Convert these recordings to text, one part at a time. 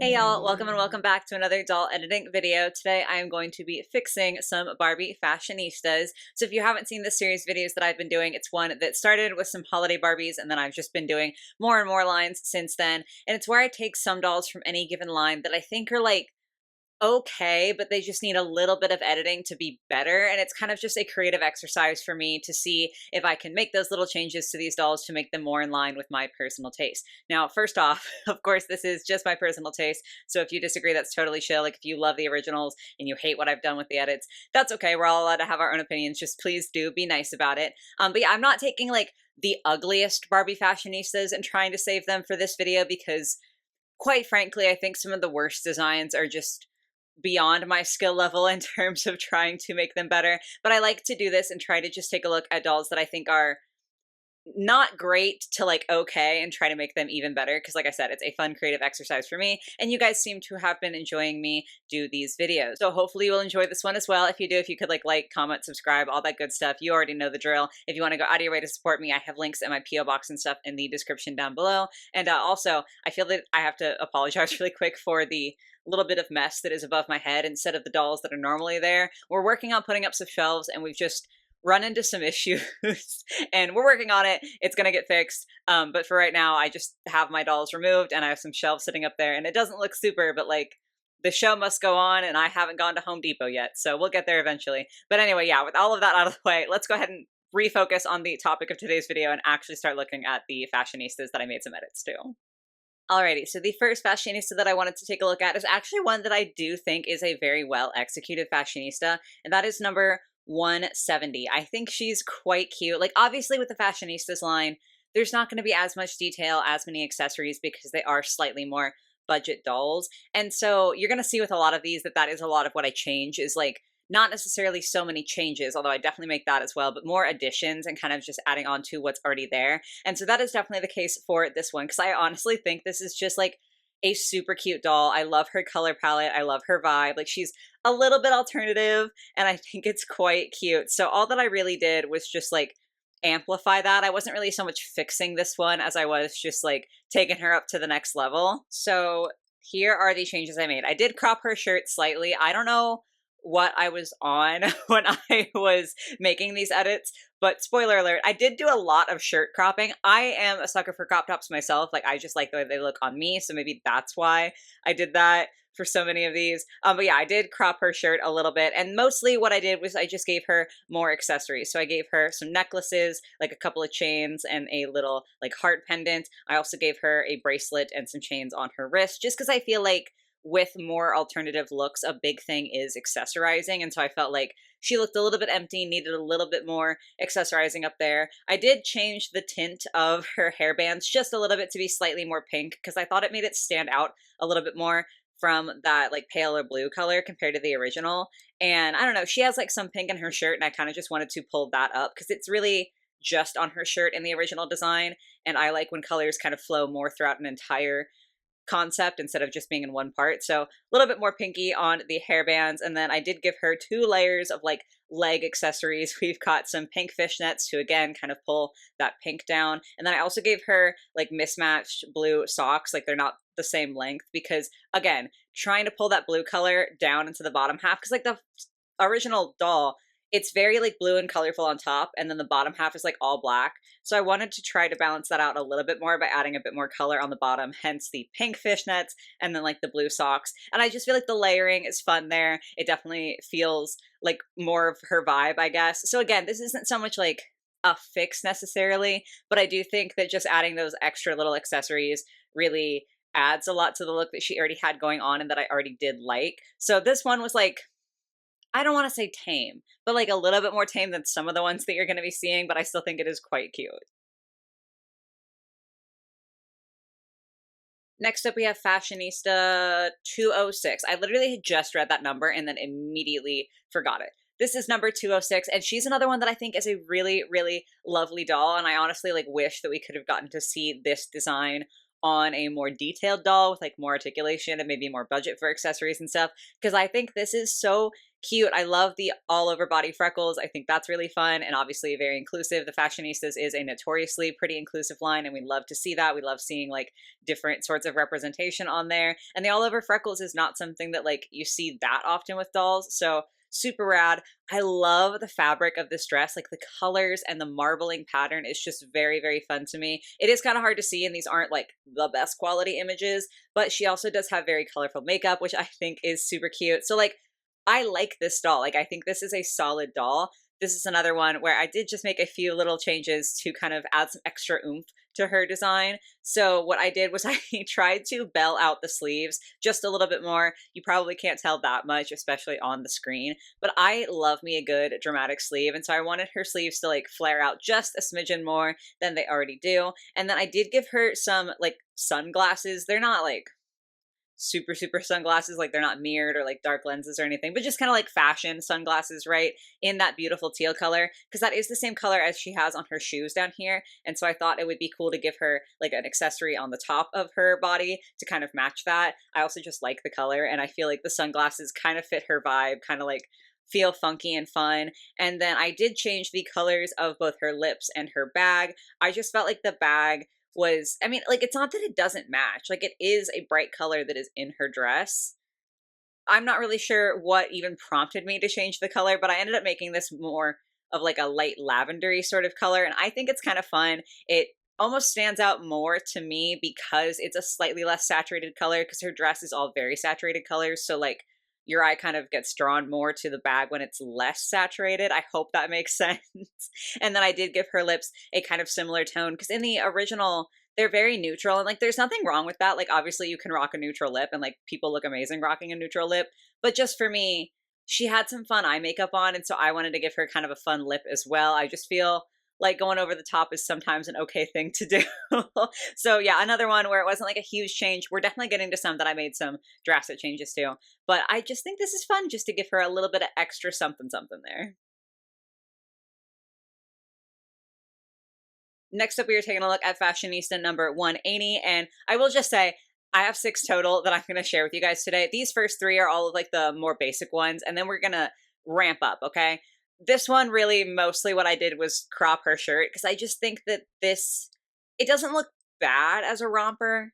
Hey y'all, welcome and welcome back to another doll editing video. Today I am going to be fixing some Barbie Fashionistas. So if you haven't seen the series videos that I've been doing, it's one that started with some holiday Barbies and then I've just been doing more and more lines since then. And it's where I take some dolls from any given line that I think are like okay, but they just need a little bit of editing to be better. And it's kind of just a creative exercise for me to see if I can make those little changes to these dolls to make them more in line with my personal taste. Now, first off, of course, this is just my personal taste. So if you disagree, that's totally chill. Like if you love the originals and you hate what I've done with the edits, that's okay. We're all allowed to have our own opinions. Just please do be nice about it. But yeah, I'm not taking like the ugliest Barbie Fashionistas and trying to save them for this video because quite frankly, I think some of the worst designs are just beyond my skill level in terms of trying to make them better. But I like to do this and try to just take a look at dolls that I think are not great to like okay and try to make them even better because like I said, it's a fun creative exercise for me and you guys seem to have been enjoying me do these videos. So hopefully you will enjoy this one as well. If you do, if you could like, comment, subscribe, all that good stuff. You already know the drill. If you want to go out of your way to support me, I have links in my PO box and stuff in the description down below. And also I feel that I have to apologize really quick for the little bit of mess that is above my head instead of the dolls that are normally there. We're working on putting up some shelves and we've just run into some issues and we're working on it. It's gonna get fixed. But for right now, I just have my dolls removed and I have some shelves sitting up there and it doesn't look super, but like the show must go on and I haven't gone to Home Depot yet. So we'll get there eventually. But anyway, yeah, with all of that out of the way, let's go ahead and refocus on the topic of today's video and actually start looking at the Fashionistas that I made some edits to. Alrighty, so the first fashionista that I wanted to take a look at is actually one that I do think is a very well executed fashionista, and that is number 170. I think she's quite cute. Like, obviously with the Fashionistas line, there's not going to be as much detail, as many accessories, because they are slightly more budget dolls. And so you're going to see with a lot of these that is a lot of what I change is like, not necessarily so many changes, although I definitely make that as well, but more additions and kind of just adding on to what's already there. And so that is definitely the case for this one, because I honestly think this is just like a super cute doll. I love her color palette. I love her vibe. Like she's a little bit alternative and I think it's quite cute. So all that I really did was just like amplify that. I wasn't really so much fixing this one as I was just like taking her up to the next level. So here are the changes I made. I did crop her shirt slightly. I don't know what I was on when I was making these edits, but spoiler alert, I did do a lot of shirt cropping. I am a sucker for crop tops myself. Like I just like the way they look on me, so maybe that's why I did that for so many of these. But yeah, I did crop her shirt a little bit, and mostly what I did was I just gave her more accessories. So I gave her some necklaces, like a couple of chains and a little like heart pendant. I also gave her a bracelet and some chains on her wrist, just because I feel like with more alternative looks, a big thing is accessorizing. And so I felt like she looked a little bit empty, needed a little bit more accessorizing up there. I did change the tint of her hairbands just a little bit to be slightly more pink because I thought it made it stand out a little bit more from that like paler blue color compared to the original. And I don't know, she has like some pink in her shirt and I kind of just wanted to pull that up because it's really just on her shirt in the original design. And I like when colors kind of flow more throughout an entire concept instead of just being in one part. So a little bit more pinky on the hairbands. And then I did give her 2 layers of like leg accessories. We've got some pink fishnets to again kind of pull that pink down. And then I also gave her like mismatched blue socks. Like they're not the same length because again, trying to pull that blue color down into the bottom half because like the original doll, it's very like blue and colorful on top and then the bottom half is like all black. So I wanted to try to balance that out a little bit more by adding a bit more color on the bottom, hence the pink fishnets and then like the blue socks. And I just feel like the layering is fun there. It definitely feels like more of her vibe, I guess. So again, this isn't so much like a fix necessarily, but I do think that just adding those extra little accessories really adds a lot to the look that she already had going on and that I already did like. So this one was like, I don't want to say tame, but like a little bit more tame than some of the ones that you're going to be seeing, but I still think it is quite cute. Next up, we have Fashionista 206. I literally had just read that number and then immediately forgot it. This is number 206, and she's another one that I think is a really, really lovely doll, and I honestly like wish that we could have gotten to see this design on a more detailed doll with like more articulation and maybe more budget for accessories and stuff, because I think this is so cute. I love the all over body freckles. I think that's really fun and obviously very inclusive. The Fashionistas is a notoriously pretty inclusive line, and we love to see that. We love seeing like different sorts of representation on there. And the all over freckles is not something that like you see that often with dolls. So super rad. I love the fabric of this dress. Like the colors and the marbling pattern is just very, very fun to me. It is kind of hard to see, and these aren't like the best quality images, but she also does have very colorful makeup, which I think is super cute. So like, I like this doll. Like, I think this is a solid doll. This is another one where I did just make a few little changes to kind of add some extra oomph to her design. So what I did was I tried to bell out the sleeves just a little bit more. You probably can't tell that much, especially on the screen, but I love me a good dramatic sleeve. And so I wanted her sleeves to like flare out just a smidgen more than they already do. And then I did give her some like sunglasses. They're not like super sunglasses, like they're not mirrored or like dark lenses or anything, but just kind of like fashion sunglasses, right, in that beautiful teal color, because that is the same color as she has on her shoes down here. And so I thought it would be cool to give her like an accessory on the top of her body to kind of match that. I also just like the color, and I feel like the sunglasses kind of fit her vibe, kind of like feel funky and fun. And then I did change the colors of both her lips and her bag. I just felt like the bag was, I mean, like, it's not that it doesn't match. Like, it is a bright color that is in her dress. I'm not really sure what even prompted me to change the color, but I ended up making this more of like a light lavendery sort of color, and I think it's kind of fun. It almost stands out more to me because it's a slightly less saturated color, because her dress is all very saturated colors. So like your eye kind of gets drawn more to the bag when it's less saturated. I hope that makes sense. And then I did give her lips a kind of similar tone, because in the original, they're very neutral, and like there's nothing wrong with that. Like obviously you can rock a neutral lip and like people look amazing rocking a neutral lip, but just for me, she had some fun eye makeup on, and so I wanted to give her kind of a fun lip as well. I just feel like going over the top is sometimes an okay thing to do. So yeah, another one where it wasn't like a huge change. We're definitely getting to some that I made some drastic changes to, but I just think this is fun just to give her a little bit of extra something there. Next up, we are taking a look at Fashionista number 180, and I will just say, I have 6 total that I'm going to share with you guys today. These first 3 are all of like the more basic ones, and then we're going to ramp up, okay? This one really, mostly what I did was crop her shirt, because I just think that this, it doesn't look bad as a romper,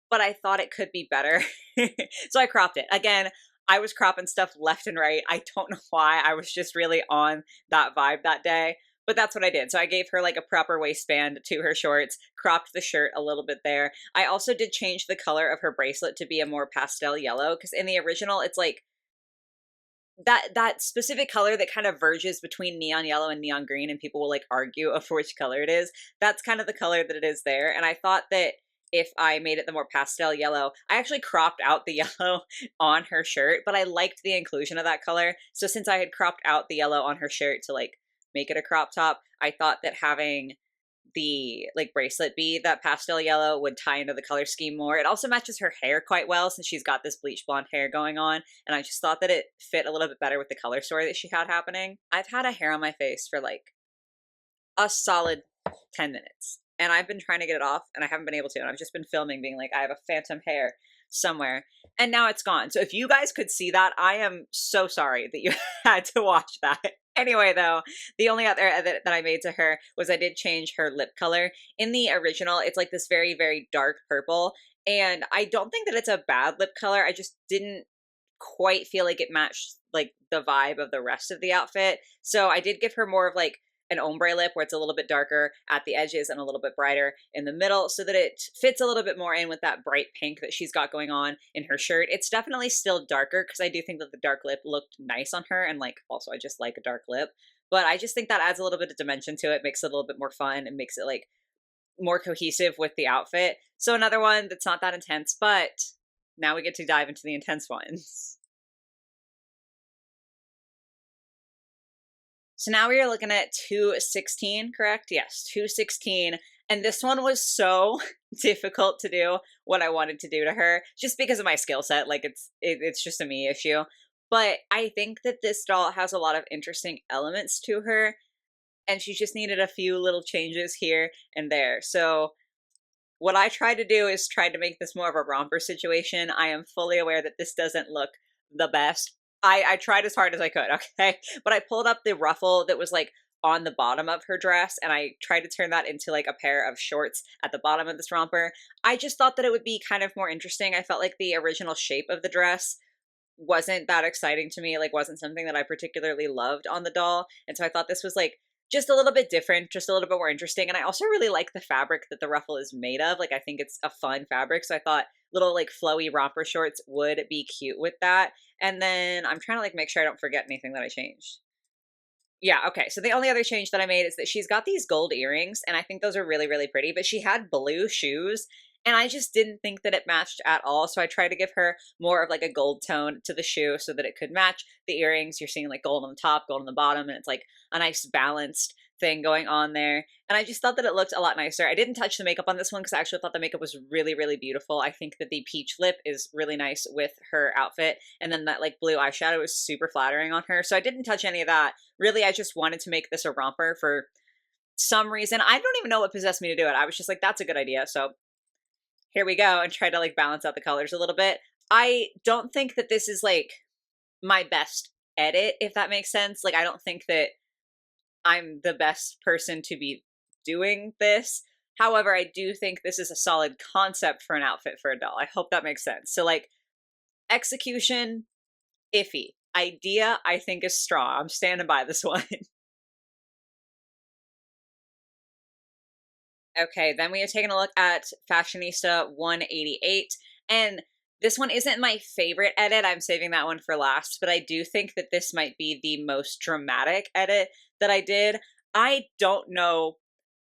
but I thought it could be better. So I cropped it. Again, I was cropping stuff left and right. I don't know why. I was just really on that vibe that day. But that's what I did. So I gave her like a proper waistband to her shorts, cropped the shirt a little bit there. I also did change the color of her bracelet to be a more pastel yellow, because in the original, it's like that specific color that kind of verges between neon yellow and neon green, and people will like argue over which color it is. That's kind of the color that it is there. And I thought that if I made it the more pastel yellow, I actually cropped out the yellow on her shirt, but I liked the inclusion of that color. So since I had cropped out the yellow on her shirt to like make it a crop top, I thought that having the like bracelet be that pastel yellow would tie into the color scheme more. It also matches her hair quite well, since she's got this bleach blonde hair going on, and I just thought that it fit a little bit better with the color story that she had happening. I've had a hair on my face for like a solid 10 minutes, and I've been trying to get it off, and I haven't been able to, and I've just been filming being like, I have a phantom hair somewhere, and now it's gone. So if you guys could see that, I am so sorry that you had to watch that. Anyway, though, the only other edit that I made to her was I did change her lip color. In the original, it's like this very, very dark purple, and I don't think that it's a bad lip color. I just didn't quite feel like it matched like the vibe of the rest of the outfit. So I did give her more of like an ombre lip, where it's a little bit darker at the edges and a little bit brighter in the middle, so that it fits a little bit more in with that bright pink that she's got going on in her shirt. It's definitely still darker, because I do think that the dark lip looked nice on her, and like also I just like a dark lip, but I just think that adds a little bit of dimension to it, makes it a little bit more fun, and makes it like more cohesive with the outfit. So another one that's not that intense, but now we get to dive into the intense ones. So now we are looking at 216, correct? Yes, 216. And this one was so difficult to do what I wanted to do to her, just because of my skill set. Like it's just a me issue. But I think that this doll has a lot of interesting elements to her, and she just needed a few little changes here and there. So what I tried to do is try to make this more of a romper situation. I am fully aware that this doesn't look the best. I tried as hard as I could, okay? But I pulled up the ruffle that was like on the bottom of her dress and I tried to turn that into like a pair of shorts at the bottom of this romper. I just thought that it would be kind of more interesting. I felt like the original shape of the dress wasn't that exciting to me, like wasn't something that I particularly loved on the doll. And so I thought this was like just a little bit different, just a little bit more interesting. And I also really like the fabric that the ruffle is made of. Like I think it's a fun fabric. So I thought little like flowy romper shorts would be cute with that. And then I'm trying to like make sure I don't forget anything that I changed. Yeah, okay. So the only other change that I made is that she's got these gold earrings, and I think those are really, really pretty, but she had blue shoes, and I just didn't think that it matched at all. So I tried to give her more of like a gold tone to the shoe so that it could match the earrings. You're seeing like gold on the top, gold on the bottom, and it's like a nice balanced thing going on there. And I just thought that it looked a lot nicer. I didn't touch the makeup on this one because I actually thought the makeup was really, really beautiful. I think that the peach lip is really nice with her outfit. And then that like blue eyeshadow is super flattering on her. So I didn't touch any of that. Really, I just wanted to make this a romper for some reason. I don't even know what possessed me to do it. I was just like, that's a good idea. So here we go, and try to like balance out the colors a little bit. I don't think that this is like my best edit, if that makes sense. Like, I don't think that I'm the best person to be doing this. However, I do think this is a solid concept for an outfit for a doll. I hope that makes sense. So like execution, iffy. Idea, I think is strong. I'm standing by this one. Okay, then we are taking a look at Fashionista 188. And this one isn't my favorite edit. I'm saving that one for last, but I do think that this might be the most dramatic edit that I did. I don't know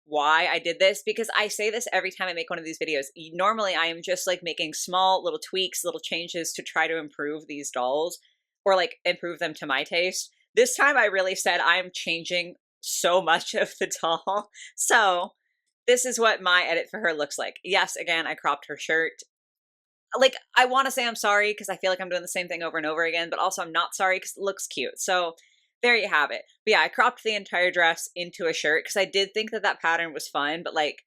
why I did this because I say this every time I make one of these videos. Normally, I am just like making small little tweaks, little changes to try to improve these dolls or like improve them to my taste. This time I really said I'm changing so much of the doll. So this is what my edit for her looks like. Yes, again, I cropped her shirt. Like, I want to say I'm sorry because I feel like I'm doing the same thing over and over again, but also I'm not sorry because it looks cute. So there you have it. But yeah, I cropped the entire dress into a shirt because I did think that that pattern was fun, but like,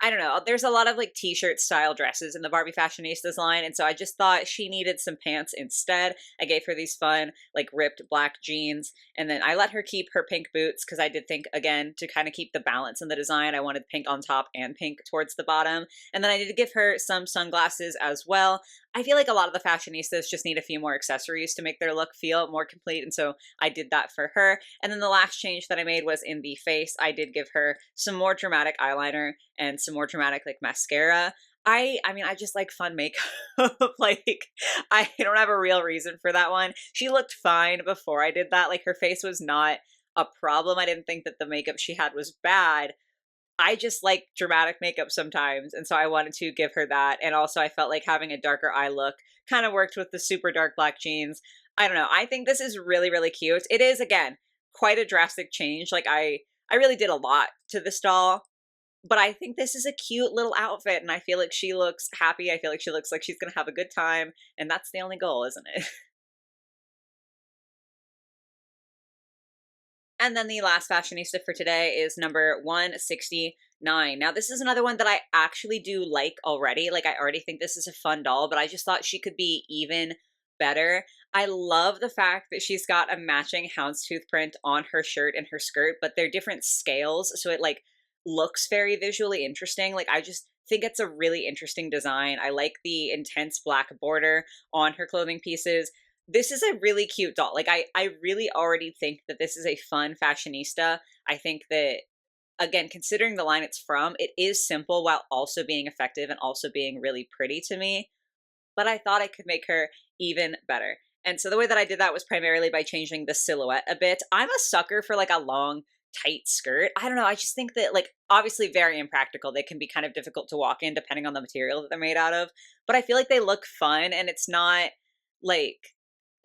I don't know. There's a lot of like t-shirt style dresses in the Barbie Fashionistas line. And so I just thought she needed some pants instead. I gave her these fun, like ripped black jeans. And then I let her keep her pink boots because I did think, again, to kind of keep the balance in the design, I wanted pink on top and pink towards the bottom. And then I did give her some sunglasses as well. I feel like a lot of the fashionistas just need a few more accessories to make their look feel more complete. And so I did that for her. And then the last change that I made was in the face. I did give her some more dramatic eyeliner and some more dramatic like mascara. I mean, I just like fun makeup. Like, I don't have a real reason for that one. She looked fine before I did that. Like, her face was not a problem. I didn't think that the makeup she had was bad. I just like dramatic makeup sometimes, and so I wanted to give her that. And also I felt like having a darker eye look kind of worked with the super dark black jeans. I don't know. I think this is really, really cute. It is, again, quite a drastic change. Like, I really did a lot to this doll, but I think this is a cute little outfit, and I feel like she looks happy. I feel like she looks like she's going to have a good time, and that's the only goal, isn't it? And then the last fashionista for today is number 169. Now, this is another one that I actually do like already. Like, I already think this is a fun doll, but I just thought she could be even better. I love the fact that she's got a matching houndstooth print on her shirt and her skirt, but they're different scales, so it like looks very visually interesting. Like, I just think it's a really interesting design. I like the intense black border on her clothing pieces. This is a really cute doll. Like, I really already think that this is a fun fashionista. I think that, again, considering the line it's from, it is simple while also being effective and also being really pretty to me. But I thought I could make her even better. And so the way that I did that was primarily by changing the silhouette a bit. I'm a sucker for like a long, tight skirt. I don't know. I just think that, like, obviously very impractical. They can be kind of difficult to walk in depending on the material that they're made out of. But I feel like they look fun, and it's not like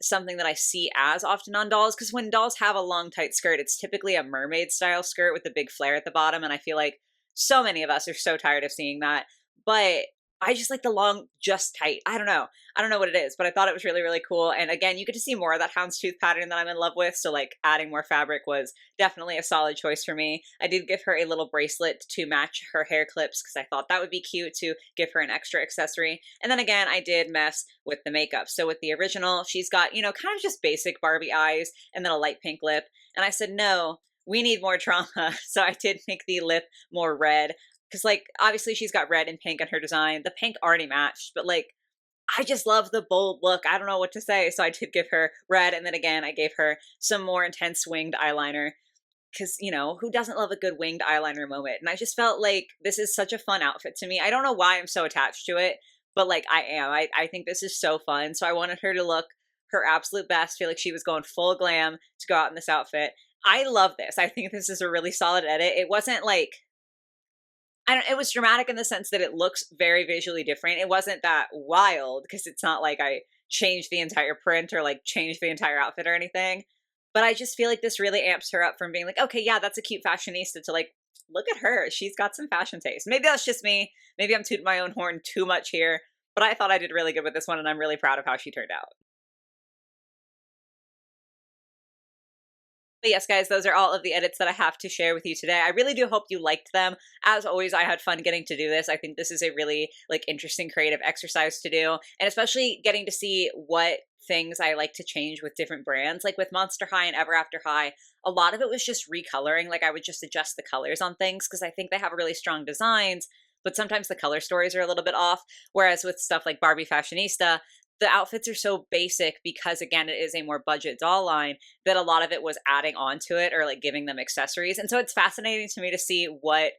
something that I see as often on dolls, because when dolls have a long tight skirt, it's typically a mermaid style skirt with a big flare at the bottom, and I feel like so many of us are so tired of seeing that. But I just like the long, just tight. I don't know. I don't know what it is, but I thought it was really, really cool. And again, you get to see more of that houndstooth pattern that I'm in love with. So like adding more fabric was definitely a solid choice for me. I did give her a little bracelet to match her hair clips because I thought that would be cute to give her an extra accessory. And then again, I did mess with the makeup. So with the original, she's got, you know, kind of just basic Barbie eyes and then a light pink lip. And I said, no, we need more drama. So I did make the lip more red. Because, like, obviously she's got red and pink in her design. The pink already matched, but, like, I just love the bold look. I don't know what to say. So I did give her red. And then again, I gave her some more intense winged eyeliner. Because, you know, who doesn't love a good winged eyeliner moment? And I just felt like this is such a fun outfit to me. I don't know why I'm so attached to it, but, like, I am. I think this is so fun. So I wanted her to look her absolute best, feel like she was going full glam to go out in this outfit. I love this. I think this is a really solid edit. It wasn't like, I don't, it was dramatic in the sense that it looks very visually different. It wasn't that wild because it's not like I changed the entire print or like changed the entire outfit or anything. But I just feel like this really amps her up from being like, okay, yeah, that's a cute fashionista to like, look at her. She's got some fashion taste. Maybe that's just me. Maybe I'm tooting my own horn too much here. But I thought I did really good with this one and I'm really proud of how she turned out. But yes, guys, those are all of the edits that I have to share with you today. I really do hope you liked them. As always, I had fun getting to do this. I think this is a really like interesting creative exercise to do, and especially getting to see what things I like to change with different brands. Like with Monster High and Ever After High, a lot of it was just recoloring. Like I would just adjust the colors on things because I think they have really strong designs, but sometimes the color stories are a little bit off. Whereas with stuff like Barbie Fashionista, the outfits are so basic because again, it is a more budget doll line that a lot of it was adding on to it or like giving them accessories. And so it's fascinating to me to see what,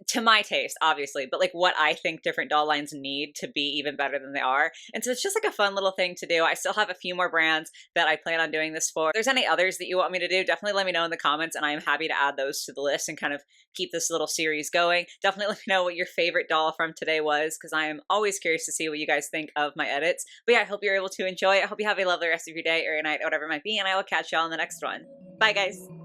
to my taste, obviously, but like what I think different doll lines need to be even better than they are. And so it's just like a fun little thing to do. I still have a few more brands that I plan on doing this for. If there's any others that you want me to do, definitely let me know in the comments and I am happy to add those to the list and kind of keep this little series going. Definitely let me know what your favorite doll from today was because I am always curious to see what you guys think of my edits. But yeah, I hope you're able to enjoy it. I hope you have a lovely rest of your day or your night or whatever it might be, and I will catch y'all in the next one. Bye, guys.